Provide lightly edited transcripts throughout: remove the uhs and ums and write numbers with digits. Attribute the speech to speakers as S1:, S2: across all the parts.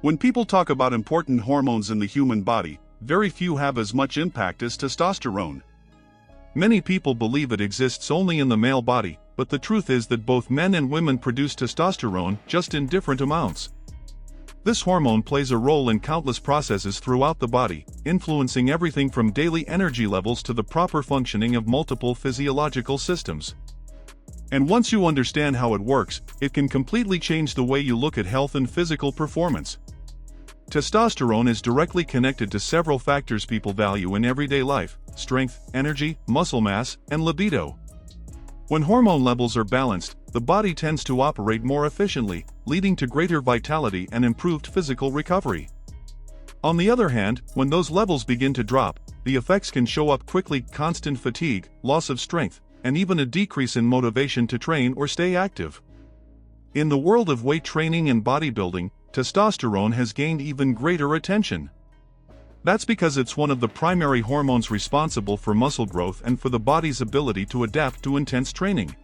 S1: When people talk about important hormones in the human body, very few have as much impact as testosterone. Many people believe it exists only in the male body, but the truth is that both men and women produce testosterone, just in different amounts. This hormone plays a role in countless processes throughout the body, influencing everything from daily energy levels to the proper functioning of multiple physiological systems. And once you understand how it works, it can completely change the way you look at health and physical performance. Testosterone is directly connected to several factors people value in everyday life: strength, energy, muscle mass, and libido. When hormone levels are balanced, the body tends to operate more efficiently, leading to greater vitality and improved physical recovery. On the other hand, when those levels begin to drop, the effects can show up quickly: constant fatigue, loss of strength, and even a decrease in motivation to train or stay active. In the world of weight training and bodybuilding, testosterone has gained even greater attention. That's because it's one of the primary hormones responsible for muscle growth and for the body's ability to adapt to intense training.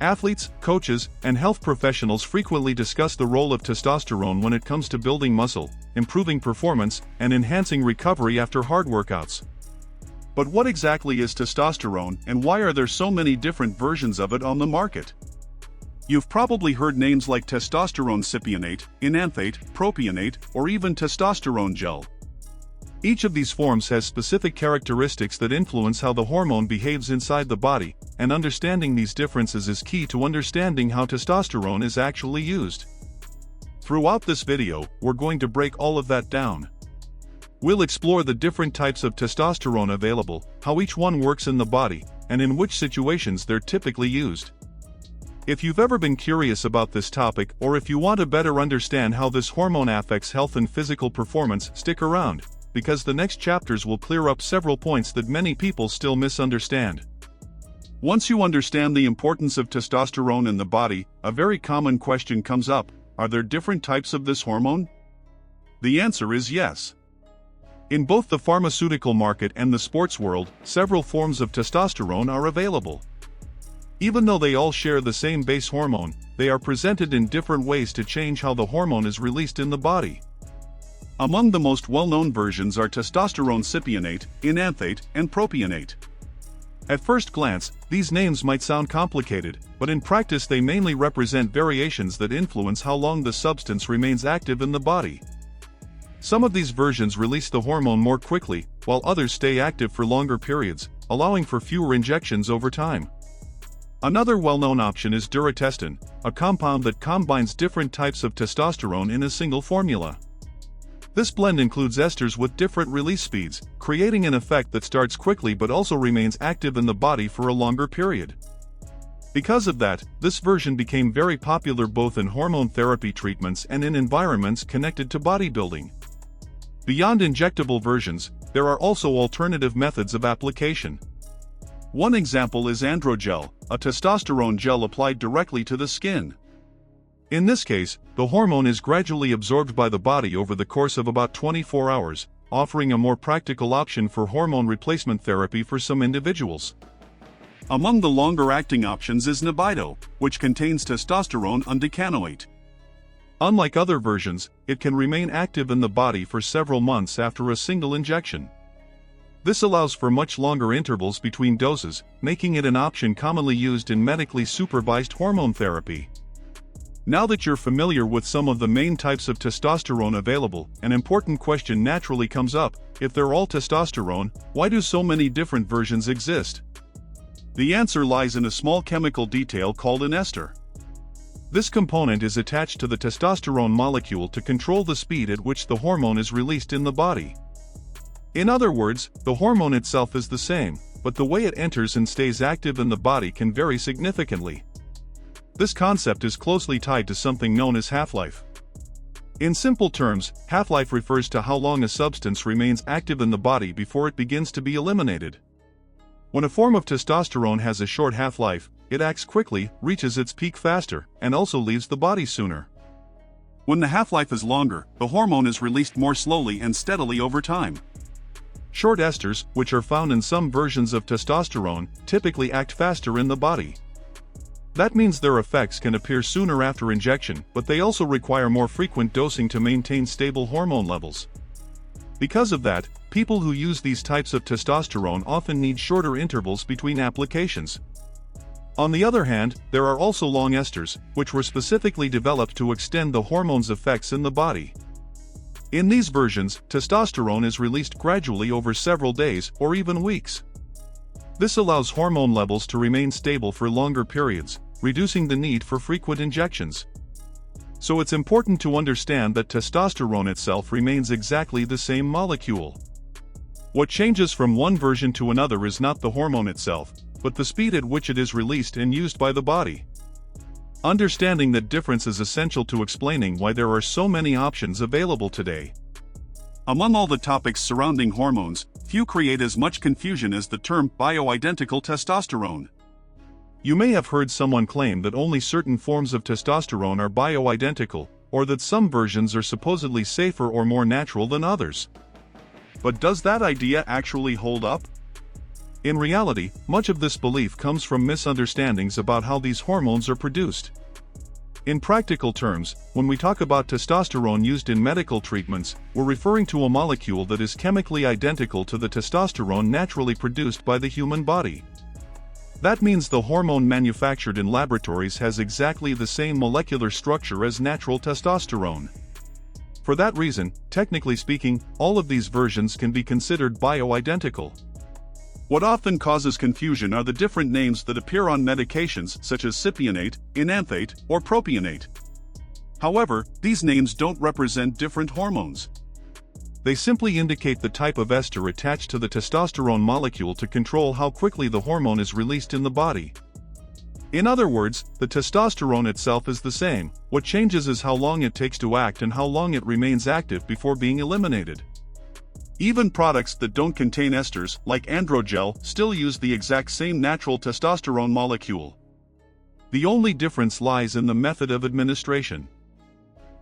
S1: Athletes, coaches, and health professionals frequently discuss the role of testosterone when it comes to building muscle, improving performance, and enhancing recovery after hard workouts. But what exactly is testosterone, and why are there so many different versions of it on the market? You've probably heard names like testosterone cypionate, enanthate, propionate, or even testosterone gel. Each of these forms has specific characteristics that influence how the hormone behaves inside the body, and understanding these differences is key to understanding how testosterone is actually used. Throughout this video, we're going to break all of that down. We'll explore the different types of testosterone available, how each one works in the body, and in which situations they're typically used. If you've ever been curious about this topic, or if you want to better understand how this hormone affects health and physical performance, stick around, because the next chapters will clear up several points that many people still misunderstand. Once you understand the importance of testosterone in the body, a very common question comes up: are there different types of this hormone? The answer is yes. In both the pharmaceutical market and the sports world, several forms of testosterone are available. Even though they all share the same base hormone, they are presented in different ways to change how the hormone is released in the body. Among the most well-known versions are testosterone cypionate, enanthate, and propionate. At first glance, these names might sound complicated, but in practice they mainly represent variations that influence how long the substance remains active in the body. Some of these versions release the hormone more quickly, while others stay active for longer periods, allowing for fewer injections over time. Another well-known option is duratestin, a compound that combines different types of testosterone in a single formula. This blend includes esters with different release speeds, creating an effect that starts quickly but also remains active in the body for a longer period. Because of that, this version became very popular both in hormone therapy treatments and in environments connected to bodybuilding. Beyond injectable versions, there are also alternative methods of application. One example is androgel, a testosterone gel applied directly to the skin. In this case, the hormone is gradually absorbed by the body over the course of about 24 hours, offering a more practical option for hormone replacement therapy for some individuals. Among the longer-acting options is Nebido, which contains testosterone undecanoate. Unlike other versions, it can remain active in the body for several months after a single injection. This allows for much longer intervals between doses, making it an option commonly used in medically supervised hormone therapy. Now that you're familiar with some of the main types of testosterone available, an important question naturally comes up: if they're all testosterone, why do so many different versions exist? The answer lies in a small chemical detail called an ester. This component is attached to the testosterone molecule to control the speed at which the hormone is released in the body. In other words, the hormone itself is the same, but the way it enters and stays active in the body can vary significantly. This concept is closely tied to something known as half-life. In simple terms, half-life refers to how long a substance remains active in the body before it begins to be eliminated. When a form of testosterone has a short half-life, it acts quickly, reaches its peak faster, and also leaves the body sooner. When the half-life is longer, the hormone is released more slowly and steadily over time. Short esters, which are found in some versions of testosterone, typically act faster in the body. That means their effects can appear sooner after injection, but they also require more frequent dosing to maintain stable hormone levels. Because of that, people who use these types of testosterone often need shorter intervals between applications. On the other hand, there are also long esters, which were specifically developed to extend the hormone's effects in the body. In these versions, testosterone is released gradually over several days or even weeks. This allows hormone levels to remain stable for longer periods, reducing the need for frequent injections. So it's important to understand that testosterone itself remains exactly the same molecule. What changes from one version to another is not the hormone itself, but the speed at which it is released and used by the body. Understanding that difference is essential to explaining why there are so many options available today. Among all the topics surrounding hormones, few create as much confusion as the term bioidentical testosterone. You may have heard someone claim that only certain forms of testosterone are bioidentical, or that some versions are supposedly safer or more natural than others. But does that idea actually hold up? In reality, much of this belief comes from misunderstandings about how these hormones are produced. In practical terms, when we talk about testosterone used in medical treatments, we're referring to a molecule that is chemically identical to the testosterone naturally produced by the human body. That means the hormone manufactured in laboratories has exactly the same molecular structure as natural testosterone. For that reason, technically speaking, all of these versions can be considered bioidentical. What often causes confusion are the different names that appear on medications such as cypionate, enanthate, or propionate. However, these names don't represent different hormones. They simply indicate the type of ester attached to the testosterone molecule to control how quickly the hormone is released in the body. In other words, the testosterone itself is the same. What changes is how long it takes to act and how long it remains active before being eliminated. Even products that don't contain esters, like androgel, still use the exact same natural testosterone molecule. The only difference lies in the method of administration.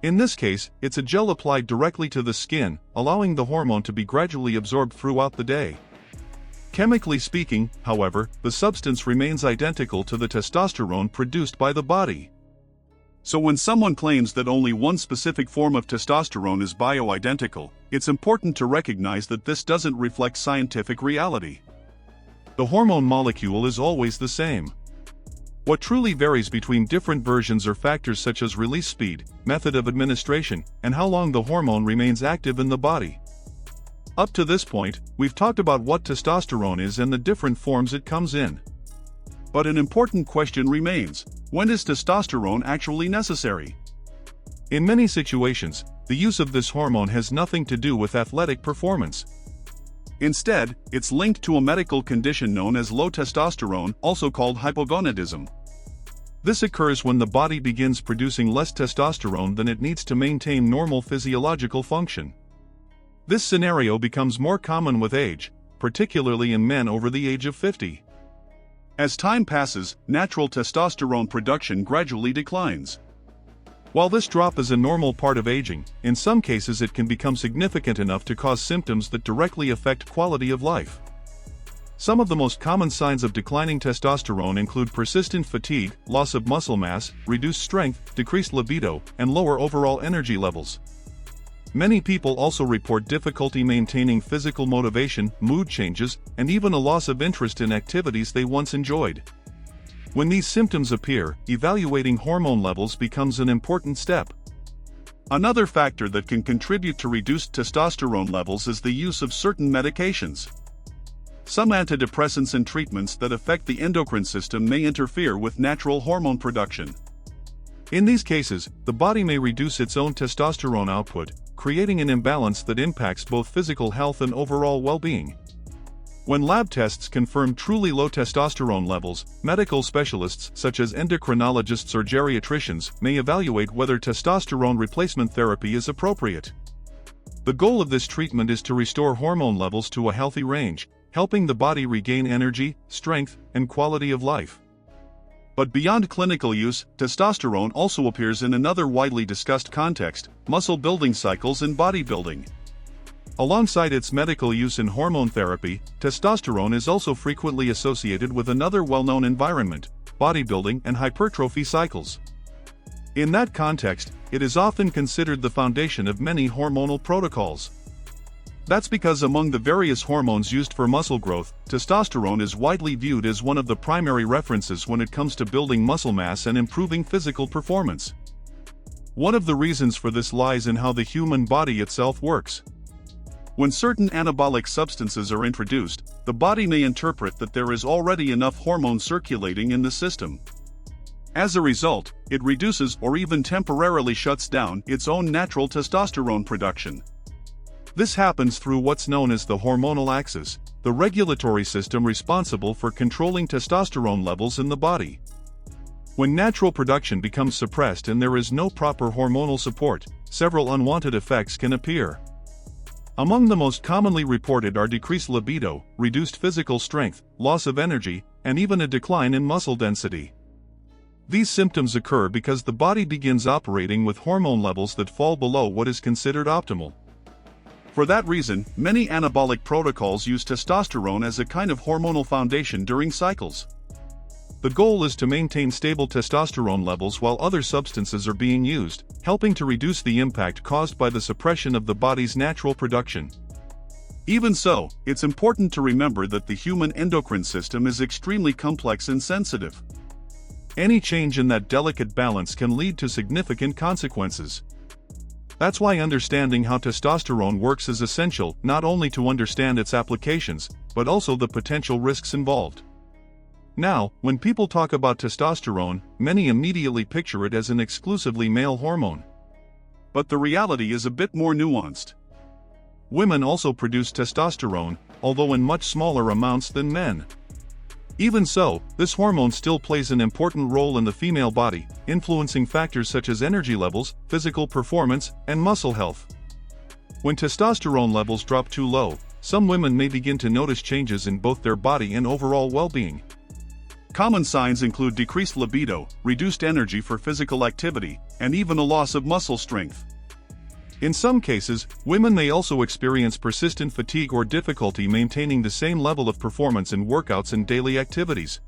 S1: In this case, it's a gel applied directly to the skin, allowing the hormone to be gradually absorbed throughout the day. Chemically speaking, however, the substance remains identical to the testosterone produced by the body. So when someone claims that only one specific form of testosterone is bioidentical, it's important to recognize that this doesn't reflect scientific reality. The hormone molecule is always the same. What truly varies between different versions are factors such as release speed, method of administration, and how long the hormone remains active in the body. Up to this point, we've talked about what testosterone is and the different forms it comes in. But an important question remains: when is testosterone actually necessary? In many situations, the use of this hormone has nothing to do with athletic performance. Instead, it's linked to a medical condition known as low testosterone, also called hypogonadism. This occurs when the body begins producing less testosterone than it needs to maintain normal physiological function. This scenario becomes more common with age, particularly in men over the age of 50. As time passes, natural testosterone production gradually declines. While this drop is a normal part of aging, in some cases it can become significant enough to cause symptoms that directly affect quality of life. Some of the most common signs of declining testosterone include persistent fatigue, loss of muscle mass, reduced strength, decreased libido, and lower overall energy levels. Many people also report difficulty maintaining physical motivation, mood changes, and even a loss of interest in activities they once enjoyed. When these symptoms appear, evaluating hormone levels becomes an important step. Another factor that can contribute to reduced testosterone levels is the use of certain medications. Some antidepressants and treatments that affect the endocrine system may interfere with natural hormone production. In these cases, the body may reduce its own testosterone output, creating an imbalance that impacts both physical health and overall well-being. When lab tests confirm truly low testosterone levels, medical specialists such as endocrinologists or geriatricians may evaluate whether testosterone replacement therapy is appropriate. The goal of this treatment is to restore hormone levels to a healthy range, helping the body regain energy, strength, and quality of life. But beyond clinical use, testosterone also appears in another widely discussed context: muscle building cycles in bodybuilding. Alongside its medical use in hormone therapy, testosterone is also frequently associated with another well-known environment: bodybuilding and hypertrophy cycles. In that context, it is often considered the foundation of many hormonal protocols. That's because among the various hormones used for muscle growth, testosterone is widely viewed as one of the primary references when it comes to building muscle mass and improving physical performance. One of the reasons for this lies in how the human body itself works. When certain anabolic substances are introduced, the body may interpret that there is already enough hormone circulating in the system. As a result, it reduces or even temporarily shuts down its own natural testosterone production. This happens through what's known as the hormonal axis, the regulatory system responsible for controlling testosterone levels in the body. When natural production becomes suppressed and there is no proper hormonal support, several unwanted effects can appear. Among the most commonly reported are decreased libido, reduced physical strength, loss of energy, and even a decline in muscle density. These symptoms occur because the body begins operating with hormone levels that fall below what is considered optimal. For that reason, many anabolic protocols use testosterone as a kind of hormonal foundation during cycles. The goal is to maintain stable testosterone levels while other substances are being used, helping to reduce the impact caused by the suppression of the body's natural production. Even so, it's important to remember that the human endocrine system is extremely complex and sensitive. Any change in that delicate balance can lead to significant consequences. That's why understanding how testosterone works is essential, not only to understand its applications, but also the potential risks involved. Now, when people talk about testosterone, many immediately picture it as an exclusively male hormone. But the reality is a bit more nuanced. Women also produce testosterone, although in much smaller amounts than men. Even so, this hormone still plays an important role in the female body, influencing factors such as energy levels, physical performance, and muscle health. When testosterone levels drop too low, some women may begin to notice changes in both their body and overall well-being. Common signs include decreased libido, reduced energy for physical activity, and even a loss of muscle strength. In some cases, women may also experience persistent fatigue or difficulty maintaining the same level of performance in workouts and daily activities.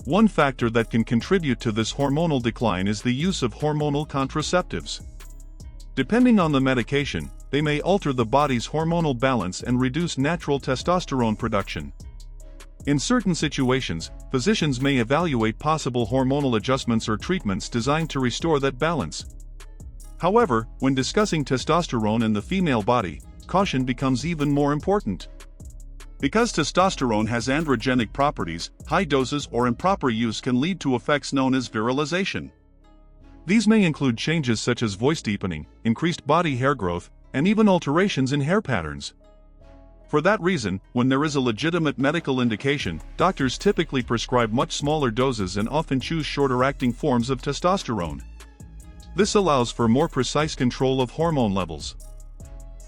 S1: One factor that can contribute to this hormonal decline is the use of hormonal contraceptives. Depending on the medication, they may alter the body's hormonal balance and reduce natural testosterone production. In certain situations, physicians may evaluate possible hormonal adjustments or treatments designed to restore that balance. However, when discussing testosterone in the female body, caution becomes even more important. Because testosterone has androgenic properties, high doses or improper use can lead to effects known as virilization. These may include changes such as voice deepening, increased body hair growth, and even alterations in hair patterns. For that reason, when there is a legitimate medical indication, doctors typically prescribe much smaller doses and often choose shorter-acting forms of testosterone. This allows for more precise control of hormone levels.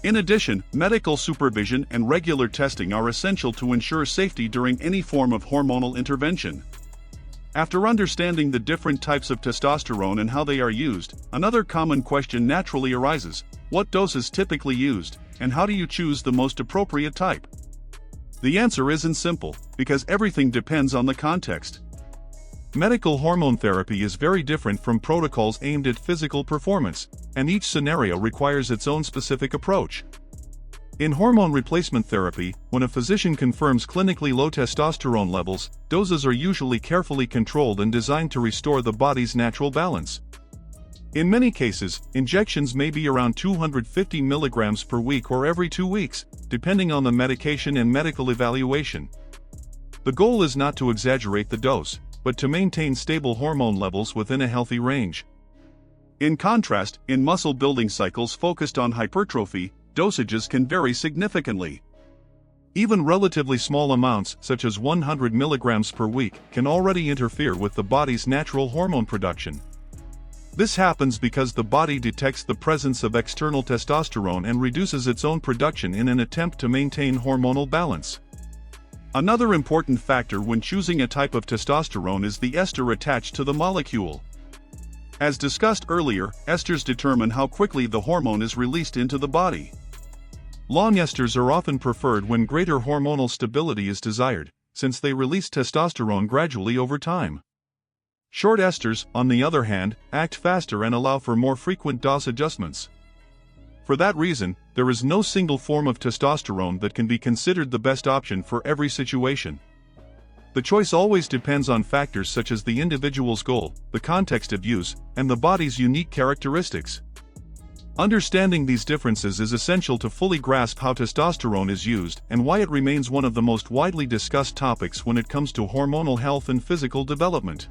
S1: In addition, medical supervision and regular testing are essential to ensure safety during any form of hormonal intervention. After understanding the different types of testosterone and how they are used, another common question naturally arises: what dose is typically used, and how do you choose the most appropriate type? The answer isn't simple, because everything depends on the context. Medical hormone therapy is very different from protocols aimed at physical performance, and each scenario requires its own specific approach. In hormone replacement therapy, when a physician confirms clinically low testosterone levels, doses are usually carefully controlled and designed to restore the body's natural balance. In many cases, injections may be around 250 mg per week or every 2 weeks, depending on the medication and medical evaluation. The goal is not to exaggerate the dose, but to maintain stable hormone levels within a healthy range. In contrast, in muscle-building cycles focused on hypertrophy, dosages can vary significantly. Even relatively small amounts, such as 100 mg per week, can already interfere with the body's natural hormone production. This happens because the body detects the presence of external testosterone and reduces its own production in an attempt to maintain hormonal balance. Another important factor when choosing a type of testosterone is the ester attached to the molecule. As discussed earlier, esters determine how quickly the hormone is released into the body. Long esters are often preferred when greater hormonal stability is desired, since they release testosterone gradually over time. Short esters, on the other hand, act faster and allow for more frequent dose adjustments. For that reason, there is no single form of testosterone that can be considered the best option for every situation. The choice always depends on factors such as the individual's goal, the context of use, and the body's unique characteristics. Understanding these differences is essential to fully grasp how testosterone is used and why it remains one of the most widely discussed topics when it comes to hormonal health and physical development.